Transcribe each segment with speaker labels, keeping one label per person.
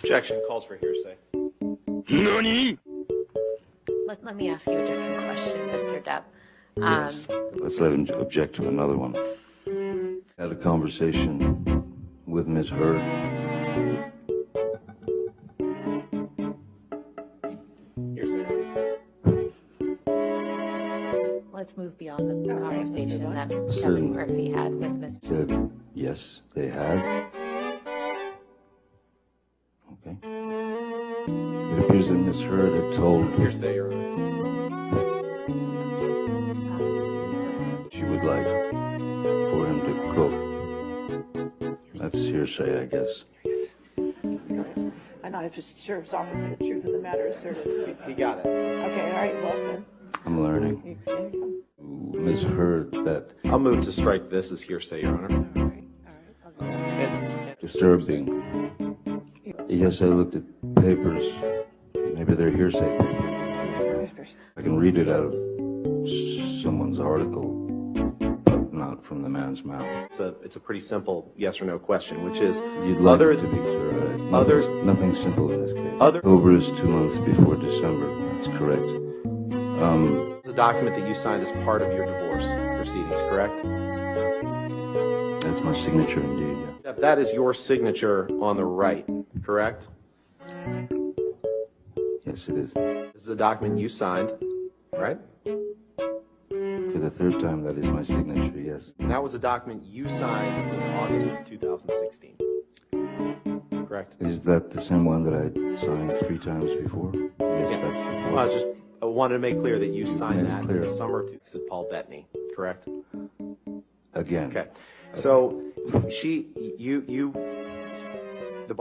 Speaker 1: Objection calls for hearsay.
Speaker 2: NANI?!
Speaker 3: Let me ask you a different question, Mr. Depp.
Speaker 4: Yes. Let's let him object to another one. Had a conversation with Ms. Hurd.
Speaker 1: Hearsay.
Speaker 3: Let's move beyond the conversation that Kevin
Speaker 4: Certainly.
Speaker 3: Murphy had with Mr.
Speaker 4: Said, yes, they had. Okay. It appears that Ms. Hurd had told
Speaker 1: Hearsay, Your Honor.
Speaker 4: she would like for him to cook. That's hearsay, I guess.
Speaker 5: I'm not just sure if offered for the truth of the matter, sir.
Speaker 1: He got it.
Speaker 5: Okay, all right, well then.
Speaker 4: I'm learning. Ms. Hurd, that
Speaker 1: I'll move to strike this as hearsay, Your Honor.
Speaker 5: All right,
Speaker 1: And
Speaker 4: disturbing. Yes, I looked at papers. Maybe they're hearsay papers. I can read it out of someone's article, but not from the man's mouth.
Speaker 1: it's a pretty simple yes or no question, which is
Speaker 4: You'd like
Speaker 1: other
Speaker 4: it to be, sir. Nothing simple in this case.
Speaker 1: Other-
Speaker 4: October is 2 months before December. That's correct.
Speaker 1: the document that you signed as part of your divorce proceedings, correct?
Speaker 4: That's my signature indeed, yeah.
Speaker 1: That is your signature on the right, correct?
Speaker 4: Yes, it is.
Speaker 1: This is the document you signed, right?
Speaker 4: For the third time, that is my signature, yes.
Speaker 1: And that was a document you signed in August of 2016, correct?
Speaker 4: Is that the same one that I signed 3 times before? Yes, that's the fourth.
Speaker 1: I wanted to make clear that you signed
Speaker 4: Made it
Speaker 1: that in
Speaker 4: clear.
Speaker 1: the summer to Paul Bettany, correct?
Speaker 4: Again.
Speaker 1: Okay, so you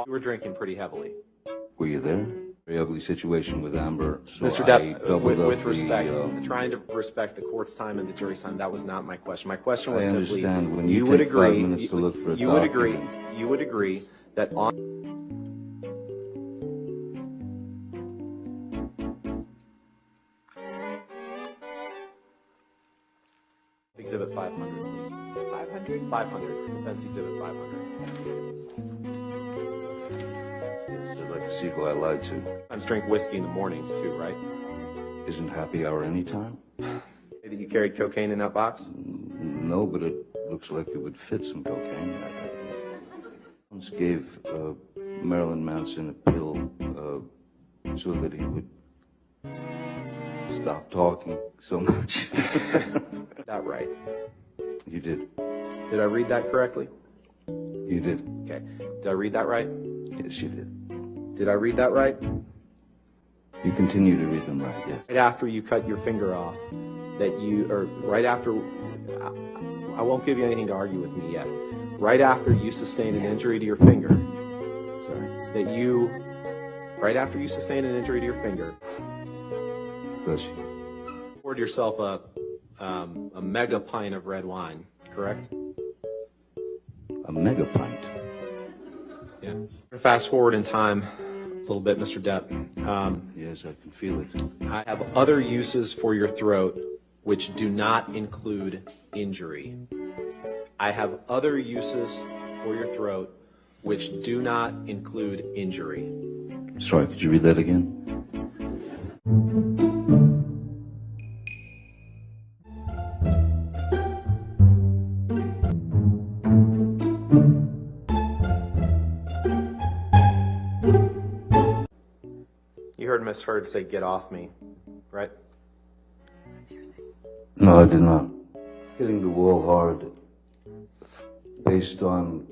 Speaker 1: were drinking pretty heavily.
Speaker 4: Were you there? Very ugly situation with Amber. So
Speaker 1: Mr.
Speaker 4: I
Speaker 1: Depp,
Speaker 4: doubled
Speaker 1: with
Speaker 4: up
Speaker 1: respect,
Speaker 4: the,
Speaker 1: trying to respect the court's time and the jury's time, that was not my question. My question was
Speaker 4: I
Speaker 1: simply,
Speaker 4: understand. When
Speaker 1: you
Speaker 4: you
Speaker 1: would
Speaker 4: take 5
Speaker 1: agree,
Speaker 4: minutes to look for a
Speaker 1: you would agree,
Speaker 4: document.
Speaker 1: you would agree that on Exhibit 500, please.
Speaker 5: 500?
Speaker 1: 500, Defense Exhibit 500.
Speaker 4: I'd like to see who I lied to.
Speaker 1: Sometimes drink whiskey in the mornings too, right?
Speaker 4: Isn't happy hour any time?
Speaker 1: Say that you carried cocaine in that box?
Speaker 4: No, but it looks like it would fit some cocaine. I once gave Marilyn Manson a pill so that he would stop talking so much.
Speaker 1: That right.
Speaker 4: You did.
Speaker 1: Did I read that correctly?
Speaker 4: You did.
Speaker 1: Okay. Did I read that right?
Speaker 4: Yes, you did.
Speaker 1: Did I read that right?
Speaker 4: You continue to read them right, yes.
Speaker 1: Right after you cut your finger off, or right after, I won't give you anything to argue with me yet. Right after you sustained an injury to your finger,
Speaker 4: Sorry.
Speaker 1: right after you sustained an injury to your finger,
Speaker 4: Bless you.
Speaker 1: poured yourself a mega pint of red wine, correct?
Speaker 4: A mega pint.
Speaker 1: Yeah. Fast forward in time a little bit, Mr. Depp.
Speaker 4: Yes, I can feel it.
Speaker 1: I have other uses for your throat which do not include injury. I have other uses for your throat which do not include injury.
Speaker 4: Sorry, could you read that again?
Speaker 1: You heard Miss Hurd say, "Get off me," right?
Speaker 4: No, I did not. Hitting the wall hard based on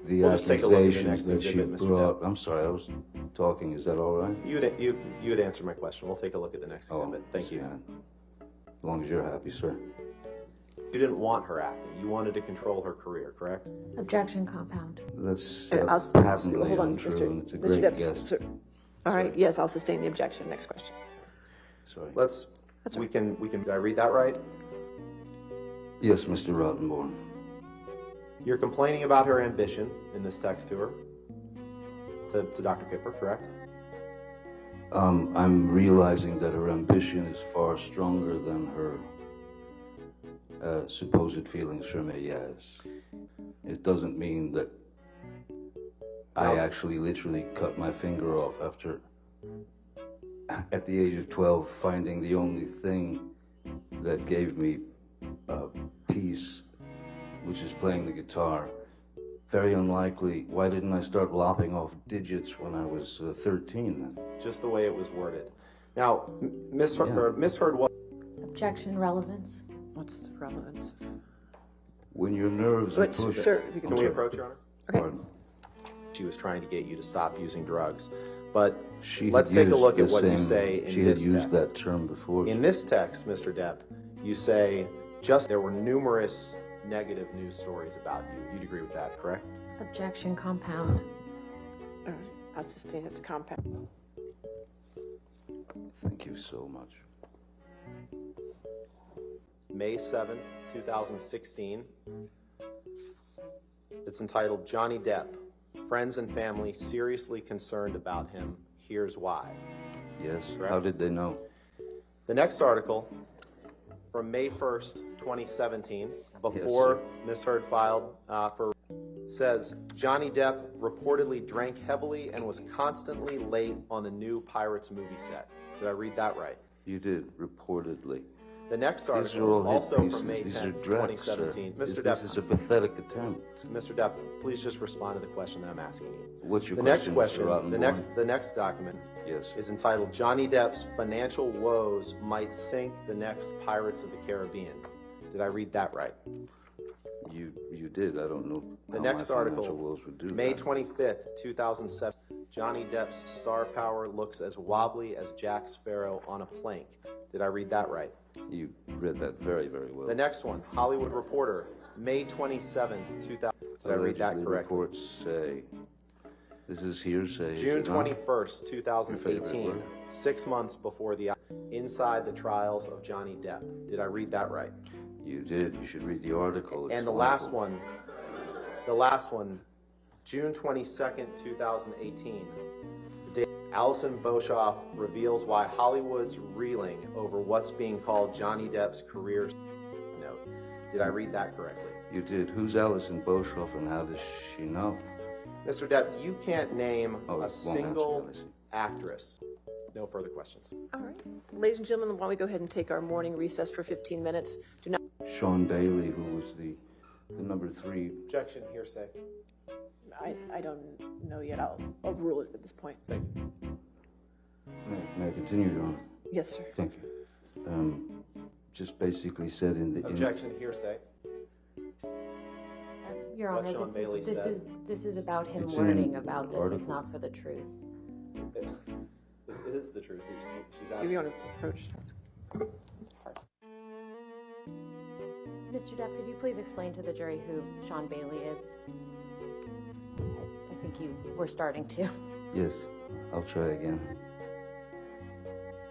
Speaker 4: the
Speaker 1: We'll just take a look at the
Speaker 4: accusations
Speaker 1: next
Speaker 4: that she
Speaker 1: exhibit, Mr.
Speaker 4: brought. I'm sorry, I was talking. Is that all right?
Speaker 1: You would answer my question. We'll take a look at the next exhibit. Thank you.
Speaker 4: yeah. As long as you're happy, sir.
Speaker 1: You didn't want her acting. You wanted to control her career, correct?
Speaker 3: Objection compound.
Speaker 4: That's
Speaker 5: Hold on,
Speaker 4: untrue, and it's a
Speaker 5: Mr.
Speaker 4: great
Speaker 5: Depps,
Speaker 4: guess.
Speaker 5: sir. All right, yes, I'll sustain the objection. Next question.
Speaker 4: Sorry.
Speaker 1: We can, did I read that right?
Speaker 4: Yes, Mr. Rottenborn.
Speaker 1: You're complaining about her ambition in this text to her, to Dr. Kipper, correct?
Speaker 4: I'm realizing that her ambition is far stronger than her supposed feelings for me, yes. It doesn't mean that I actually literally cut my finger off after, at the age of 12, finding the only thing that gave me peace, which is playing the guitar. Very unlikely. Why didn't I start lopping off digits when I was 13 then?
Speaker 1: Just the way it was worded. Now, misheard what?
Speaker 3: Objection, relevance.
Speaker 5: What's the relevance?
Speaker 4: When your nerves are
Speaker 5: But,
Speaker 4: pushed...
Speaker 5: sir, if you
Speaker 1: Can we approach, Your Honor?
Speaker 5: Okay.
Speaker 4: Pardon?
Speaker 1: She was trying to get you to stop using drugs. But
Speaker 4: She
Speaker 1: let's
Speaker 4: had
Speaker 1: take a
Speaker 4: used
Speaker 1: look at
Speaker 4: the
Speaker 1: what you
Speaker 4: same-
Speaker 1: say in
Speaker 4: She had
Speaker 1: this
Speaker 4: used
Speaker 1: text.
Speaker 4: that term before.
Speaker 1: In this text, Mr. Depp, you say just there were numerous negative news stories about you. You'd agree with that, correct?
Speaker 3: Objection, compound.
Speaker 5: All right. I'll sustain as to compound.
Speaker 4: Thank you so much.
Speaker 1: May 7th, 2016. It's entitled Johnny Depp. Friends and family seriously concerned about him. Here's why.
Speaker 4: Yes,
Speaker 1: Correct.
Speaker 4: how did they know?
Speaker 1: The next article from May 1st, 2017, before Ms. Heard filed for, says Johnny Depp reportedly drank heavily and was constantly late on the new Pirates movie set. Did I read that right?
Speaker 4: You did, reportedly.
Speaker 1: The next
Speaker 4: These are
Speaker 1: article,
Speaker 4: all hit
Speaker 1: also
Speaker 4: pieces.
Speaker 1: from May
Speaker 4: These are
Speaker 1: 10th,
Speaker 4: dregs, sir.
Speaker 1: 2017. Mr.
Speaker 4: This is a
Speaker 1: Depp,
Speaker 4: pathetic attempt.
Speaker 1: Mr. Depp, please just respond to the question that I'm asking you.
Speaker 4: What's your
Speaker 1: The next
Speaker 4: question, Mr.
Speaker 1: question,
Speaker 4: Rottenborn?
Speaker 1: the next document
Speaker 4: Yes.
Speaker 1: is entitled Johnny Depp's financial woes might sink the next Pirates of the Caribbean. Did I read that right?
Speaker 4: You did. I don't know
Speaker 1: The
Speaker 4: how
Speaker 1: next
Speaker 4: my
Speaker 1: article,
Speaker 4: financial woes would do
Speaker 1: May
Speaker 4: that.
Speaker 1: 25th, 2007. Johnny Depp's star power looks as wobbly as Jack Sparrow on a plank. Did I read that right?
Speaker 4: You read that very, very well.
Speaker 1: The next one, Hollywood Reporter, May 27th, 2000. Did I read that
Speaker 4: Allegedly,
Speaker 1: correctly?
Speaker 4: reports say, this is hearsay. is
Speaker 1: June
Speaker 4: it not?
Speaker 1: 21st, 2018,
Speaker 4: Your favorite
Speaker 1: 6 months before the Inside the Trials of Johnny Depp. Did I read that right?
Speaker 4: You did. You should read the article. It's
Speaker 1: And the last one, June 22nd, 2018. The day Alison Boshoff reveals why Hollywood's reeling over what's being called Johnny Depp's career note. Did I read that correctly?
Speaker 4: You did. Who's Alison Boshoff and how does she know?
Speaker 1: Mr. Depp, you can't name
Speaker 4: Oh, it
Speaker 1: a
Speaker 4: won't
Speaker 1: single
Speaker 4: answer, I see.
Speaker 1: actress. No further questions.
Speaker 5: All right. Ladies and gentlemen, why don't we go ahead and take our morning recess for 15 minutes? Do not.
Speaker 4: Sean Bailey, who was the number 3.
Speaker 1: Objection, hearsay.
Speaker 5: I don't know yet. I'll overrule it at this point.
Speaker 1: Thank you.
Speaker 4: May I continue, Your Honor?
Speaker 5: Yes, sir.
Speaker 4: Thank you. Just basically said in the...
Speaker 1: Objection, hearsay.
Speaker 3: Your
Speaker 1: What
Speaker 3: Honor,
Speaker 1: Sean Bailey said.
Speaker 3: this is about him
Speaker 4: It's in
Speaker 3: learning
Speaker 4: the
Speaker 3: about this.
Speaker 4: article.
Speaker 3: It's not for the truth.
Speaker 1: It is the truth. She's
Speaker 5: If
Speaker 1: asking.
Speaker 5: you want to approach. That's hard.
Speaker 3: Mr. Depp, could you please explain to the jury who Sean Bailey is? I think you were starting to.
Speaker 4: Yes, I'll try again.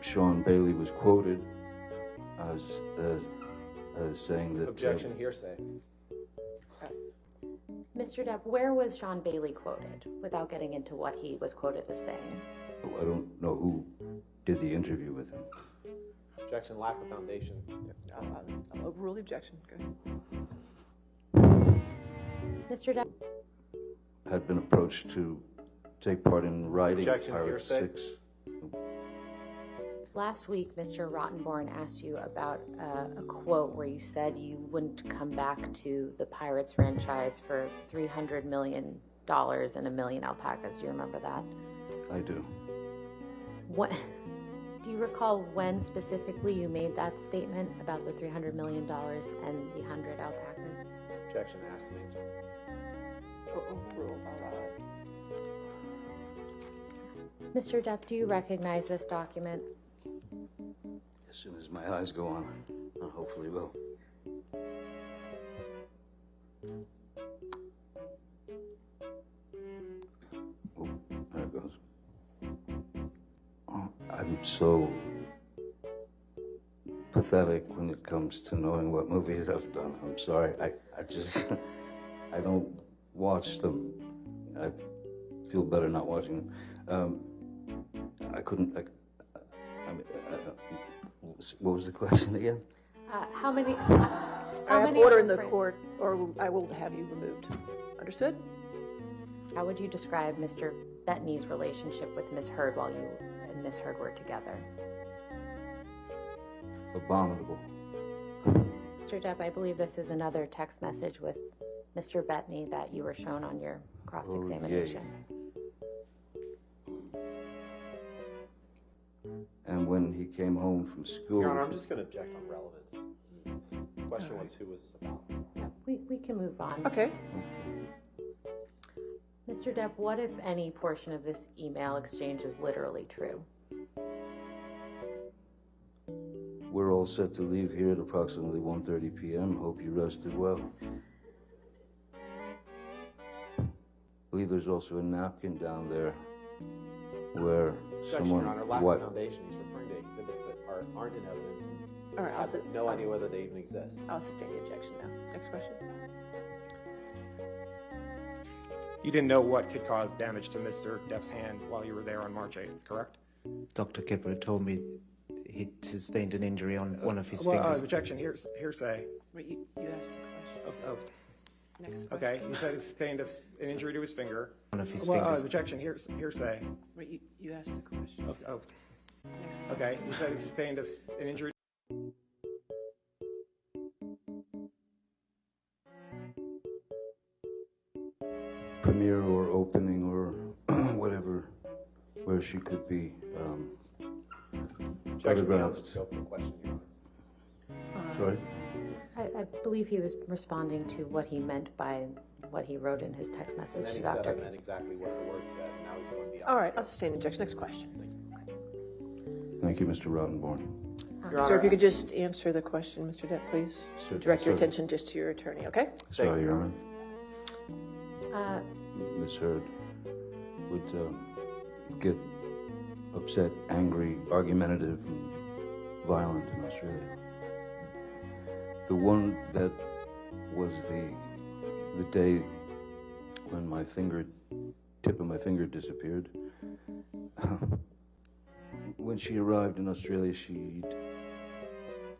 Speaker 4: Sean Bailey was quoted as saying that...
Speaker 1: Objection, hearsay.
Speaker 3: Mr. Depp, where was Sean Bailey quoted, without getting into what he was quoted as saying?
Speaker 4: I don't know who did the interview with him.
Speaker 1: Objection, lack of foundation.
Speaker 5: I'll overrule the objection. Go ahead.
Speaker 3: Mr. Depp,
Speaker 4: Had been approached to take part in writing
Speaker 1: Objection,
Speaker 4: Pirates
Speaker 1: hearsay.
Speaker 4: 6.
Speaker 3: last week Mr. Rottenborn asked you about a quote where you said you wouldn't come back to the Pirates franchise for $300 million and a million alpacas. Do you remember that?
Speaker 4: I do.
Speaker 3: What? Do you recall when specifically you made that statement about the $300 million and the 100 alpacas?
Speaker 1: Objection, asked and answered.
Speaker 5: Overruled. All right.
Speaker 3: Mr. Depp, do you recognize this document?
Speaker 4: As soon as my eyes go on, I hopefully will. Oh, there it goes. Oh, I'm so pathetic when it comes to knowing what movies I've done. I'm sorry. I just, I don't watch them. I feel better not watching them. I couldn't, what was the question again?
Speaker 3: How many?
Speaker 5: I
Speaker 3: How
Speaker 5: have
Speaker 3: many
Speaker 5: order
Speaker 3: are
Speaker 5: in the
Speaker 3: fran-
Speaker 5: court, or I will have you removed. Understood?
Speaker 3: How would you describe Mr. Bettany's relationship with Miss Heard while you and Miss Heard were together?
Speaker 4: Abominable.
Speaker 3: Mr. Depp, I believe this is another text message with Mr. Bettany that you were shown on your cross-examination.
Speaker 4: And when he came home from school...
Speaker 1: Your Honor, I'm just going to object on relevance. The question was, who was this about?
Speaker 3: Yeah, we can move on.
Speaker 5: Okay.
Speaker 3: Mr. Depp, what if any portion of this email exchange is literally true?
Speaker 4: We're all set to leave here at approximately 1:30 p.m. Hope you rested well. I believe there's also a napkin down there where someone...
Speaker 1: Your Honor, lack of foundation. He's referring to exhibits that aren't in evidence.
Speaker 5: All right.
Speaker 1: I have no idea whether they even exist.
Speaker 5: I'll sustain the objection now. Next question.
Speaker 6: You didn't know what could cause damage to Mr. Depp's hand while you were there on March 8th, correct?
Speaker 7: Dr. Kipper told me he sustained an injury on one of his fingers.
Speaker 6: Objection, hearsay.
Speaker 5: Wait, you asked the question.
Speaker 6: Oh,
Speaker 5: Next question.
Speaker 6: okay. You said he sustained an injury to his finger.
Speaker 7: One of his fingers.
Speaker 6: Objection, hearsay.
Speaker 5: Wait, you asked the question.
Speaker 6: Oh,
Speaker 5: Next question.
Speaker 6: okay. You said he sustained an injury.
Speaker 4: Premiere or opening or whatever, where she could be
Speaker 1: Objection beyond the
Speaker 4: photographed.
Speaker 1: scope of the question, Your Honor.
Speaker 4: Sorry?
Speaker 3: I believe he was responding to what he meant by what he wrote in his text
Speaker 1: And
Speaker 3: message
Speaker 1: then
Speaker 3: to
Speaker 1: he said
Speaker 3: Dr.
Speaker 1: I meant exactly what the word said, and now he's going beyond
Speaker 5: All right,
Speaker 1: the
Speaker 5: I'll
Speaker 1: scope.
Speaker 5: sustain the objection. Next question.
Speaker 4: Thank you, Mr. Rottenborn.
Speaker 1: Your
Speaker 5: Sir,
Speaker 1: Honor,
Speaker 5: if you could just answer the question, Mr. Depp, please. Direct your
Speaker 4: Sir.
Speaker 5: attention just to your attorney, okay?
Speaker 4: Sorry, Your Honor.
Speaker 3: Uh,
Speaker 4: Ms. Heard would get upset, angry, argumentative, and violent in Australia. The one that was the day when my tip of my finger disappeared. When she arrived in Australia, she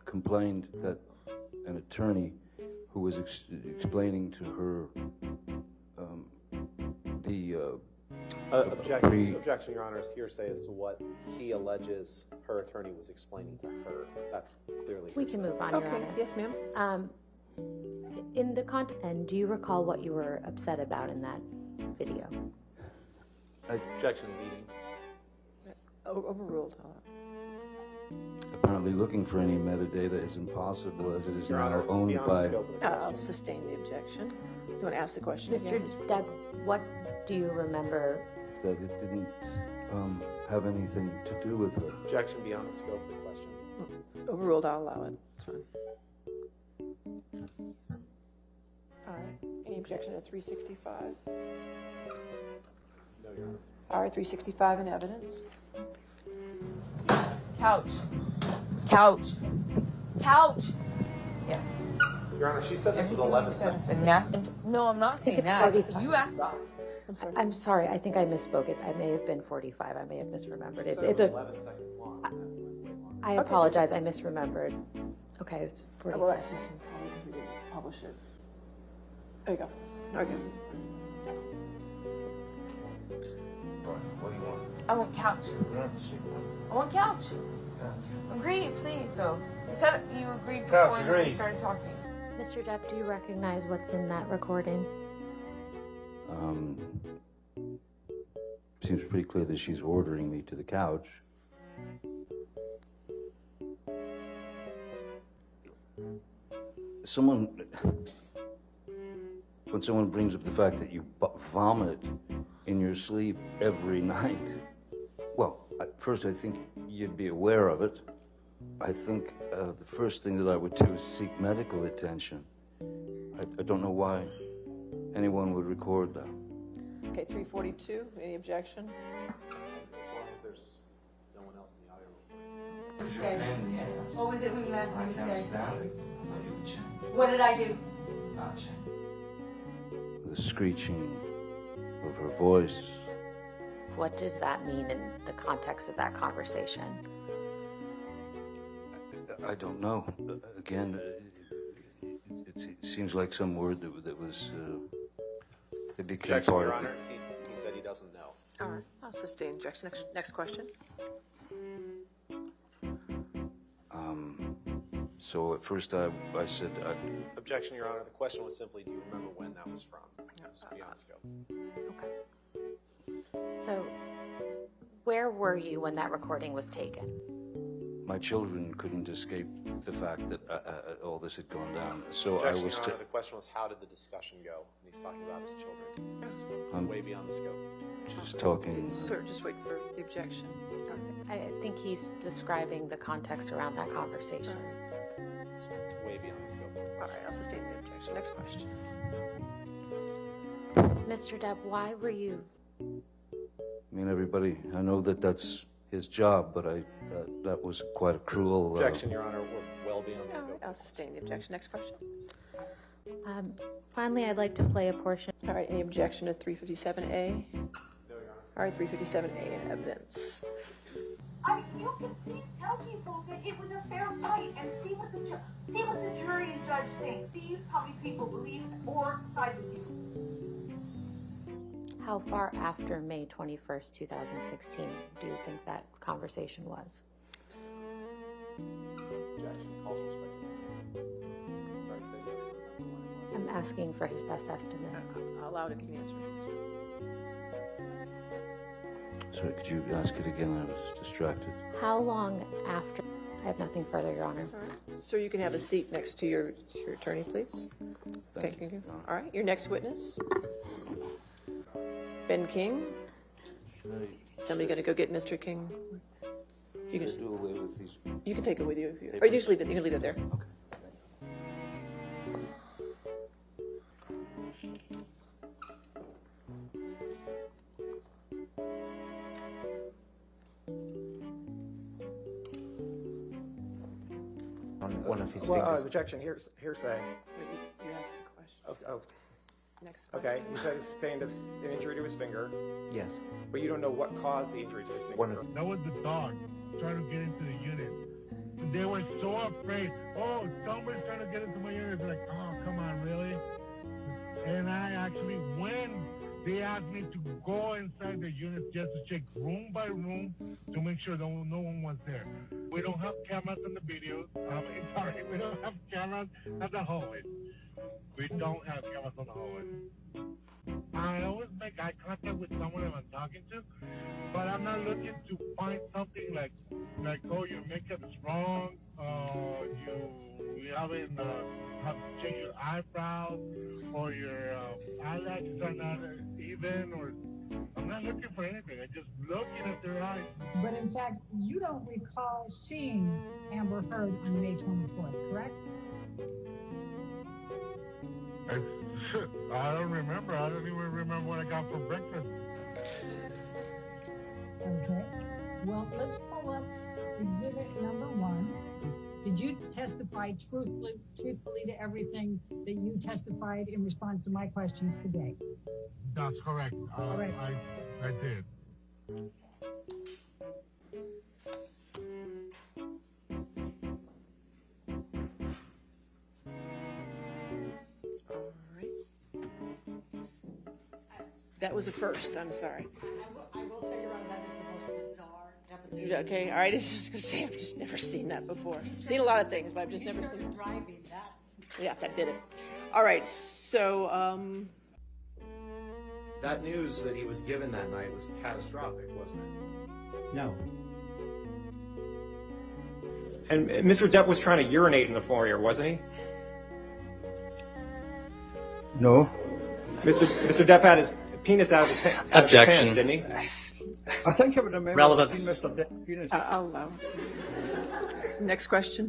Speaker 4: complained that an attorney who was explaining to her
Speaker 1: Objection, Your Honor, is hearsay as to what he alleges her attorney was explaining to her. That's clearly
Speaker 3: we
Speaker 1: hearsay.
Speaker 3: can move on, Your
Speaker 5: Okay,
Speaker 3: Honor.
Speaker 5: yes, ma'am.
Speaker 3: In the content, and do you recall what you were upset about in that video?
Speaker 1: Objection leading.
Speaker 5: Overruled.
Speaker 4: apparently looking for any metadata is impossible as it is
Speaker 1: Your
Speaker 4: now
Speaker 1: Honor,
Speaker 4: owned
Speaker 1: beyond the
Speaker 4: by...
Speaker 1: scope of the
Speaker 5: I'll
Speaker 1: question.
Speaker 5: sustain the objection. You want to ask the question
Speaker 3: Mr.
Speaker 5: again?
Speaker 3: Depp, what do you remember?
Speaker 4: that it didn't have anything to do with her.
Speaker 1: Objection beyond the scope of the question.
Speaker 5: Overruled, I'll allow it. It's fine. All right. Any objection to 365?
Speaker 1: No, Your Honor.
Speaker 5: All right, 365 in evidence.
Speaker 8: Couch. Couch. Couch. Yes.
Speaker 1: Your Honor, she said this was 11 seconds.
Speaker 8: Been nasty. No, I'm not saying
Speaker 3: it's
Speaker 8: that.
Speaker 3: 45.
Speaker 8: You asked.
Speaker 1: Stop.
Speaker 5: I'm sorry.
Speaker 3: I'm sorry, I think I misspoke. It may have been 45. I may have misremembered.
Speaker 1: She
Speaker 3: It's
Speaker 1: said it was
Speaker 3: a.
Speaker 1: 11 seconds long. That went way long.
Speaker 3: I apologize. I misremembered. Okay, it's 45.
Speaker 5: Well, that's sorry because we didn't publish it. There you go. Okay.
Speaker 4: What do you want?
Speaker 8: I want couch. I want couch. Agree, please, though. You said you agreed before we started talking.
Speaker 3: Mr. Depp, do you recognize what's in that recording?
Speaker 4: Seems pretty clear that she's ordering me to the couch. When someone brings up the fact that you vomit in your sleep every night, well, first I think you'd be aware of it. I think the first thing that I would do is seek medical attention. I don't know why anyone would record that.
Speaker 5: Okay, 342. Any objection?
Speaker 1: As long as there's no one else in the audio recording.
Speaker 8: What was it when you asked me to stay?
Speaker 4: stand it. I thought you would check.
Speaker 8: What did I do?
Speaker 4: Not check. The screeching of her voice.
Speaker 3: What does that mean in the context of that conversation?
Speaker 4: I don't know. Again, it seems like some word that was... it became
Speaker 1: Objection,
Speaker 4: part
Speaker 1: Your
Speaker 4: of
Speaker 1: Honor.
Speaker 4: it.
Speaker 1: said he doesn't know.
Speaker 5: All right, I'll sustain objection. Next question.
Speaker 4: So at first I said,
Speaker 1: Objection, Your Honor. The question was simply, do you remember when that was from? It was beyond scope.
Speaker 5: Okay.
Speaker 3: So, where were you when that recording was taken?
Speaker 4: my children couldn't escape the fact that all this had gone down. So
Speaker 1: Objection,
Speaker 4: I was
Speaker 1: Your Honor. The question was, how did the discussion go? And he's talking about his children. It's way beyond the scope.
Speaker 4: just talking.
Speaker 5: Sir, just wait for the objection.
Speaker 3: I think he's describing the context around that conversation.
Speaker 1: It's way beyond the scope of the
Speaker 5: All
Speaker 1: question.
Speaker 5: right, I'll sustain the objection. Next question.
Speaker 3: Mr. Depp, why were you?
Speaker 4: I mean, everybody, I know that that's his job, but that was quite a cruel.
Speaker 1: Objection, Your Honor. We're well beyond the
Speaker 5: All
Speaker 1: scope.
Speaker 5: right, I'll sustain the objection. Next question.
Speaker 3: Finally, I'd like to play a portion.
Speaker 5: All right, any objection to 357A?
Speaker 1: No, Your Honor.
Speaker 5: All right, 357A in evidence.
Speaker 9: You can please tell people that it was a fair fight and see what the jury and judge think. See how many people believe or side with you.
Speaker 3: How far after May 21st, 2016 do you think that conversation was?
Speaker 1: Objection. Calls for speculation. Sorry to say he doesn't remember when it was.
Speaker 3: I'm asking for his best estimate.
Speaker 5: I'll allow it if you can answer this.
Speaker 4: Sorry, could you ask it again? I was distracted.
Speaker 3: How long after? I have nothing further, Your Honor.
Speaker 5: All right. Sir, you can have a seat next to your attorney, please.
Speaker 4: Thank you.
Speaker 5: All right, your next witness. Ben King. Somebody going to go get Mr. King? You can,
Speaker 4: Do away with these.
Speaker 5: you can take it with you. If you or you just leave it. You can leave it there.
Speaker 4: Okay.
Speaker 7: On one of his
Speaker 6: Well,
Speaker 7: fingers.
Speaker 6: objection, hearsay.
Speaker 5: Wait, you asked the question.
Speaker 6: Oh,
Speaker 5: Next question.
Speaker 6: okay. He said he sustained an injury to his finger,
Speaker 7: Yes.
Speaker 6: but you don't know what caused the injury to his finger.
Speaker 7: One of
Speaker 2: That was the dog trying to get into the unit. They were so afraid. Oh, somebody's trying to get into my unit. It's like, oh, come on, really? And I actually, when they asked me to go inside the unit just to check room by room to make sure no one was there. We don't have cameras in the videos. Sorry, we don't have cameras at the hallway. We don't have cameras on the hallway. I always make eye contact with someone that I'm talking to, but I'm not looking to find something like oh, your makeup's wrong, you haven't have to change your eyebrows, or your eyelashes are not even, or I'm not looking for anything. I'm just looking at their eyes.
Speaker 10: But in fact, you don't recall seeing Amber Heard on May 24th, correct?
Speaker 2: I don't remember. I don't even remember what I got for breakfast.
Speaker 10: Okay. Well, let's pull up exhibit number 1. Did you testify truthfully to everything that you testified in response to my questions today?
Speaker 2: That's correct.
Speaker 10: right.
Speaker 2: I did.
Speaker 5: All right. That was a first. I'm sorry.
Speaker 11: I will say, Your Honor, that is the most bizarre deposition.
Speaker 5: Okay. All right. I was just gonna say I've just never seen that before. I've seen a lot of things, but I've just
Speaker 11: He
Speaker 5: never
Speaker 11: started
Speaker 5: seen.
Speaker 11: driving that.
Speaker 5: Yeah, that did it. All right. So
Speaker 1: That news that he was given that night was catastrophic, wasn't it?
Speaker 7: No.
Speaker 6: And Mr. Depp was trying to urinate in the foyer, wasn't he?
Speaker 4: No.
Speaker 6: Mr. Depp had his penis out of his,
Speaker 12: Objection.
Speaker 6: pants, didn't he?
Speaker 12: I think I would remember Relevance. Mr. Depp.
Speaker 5: I'll allow it. Next question.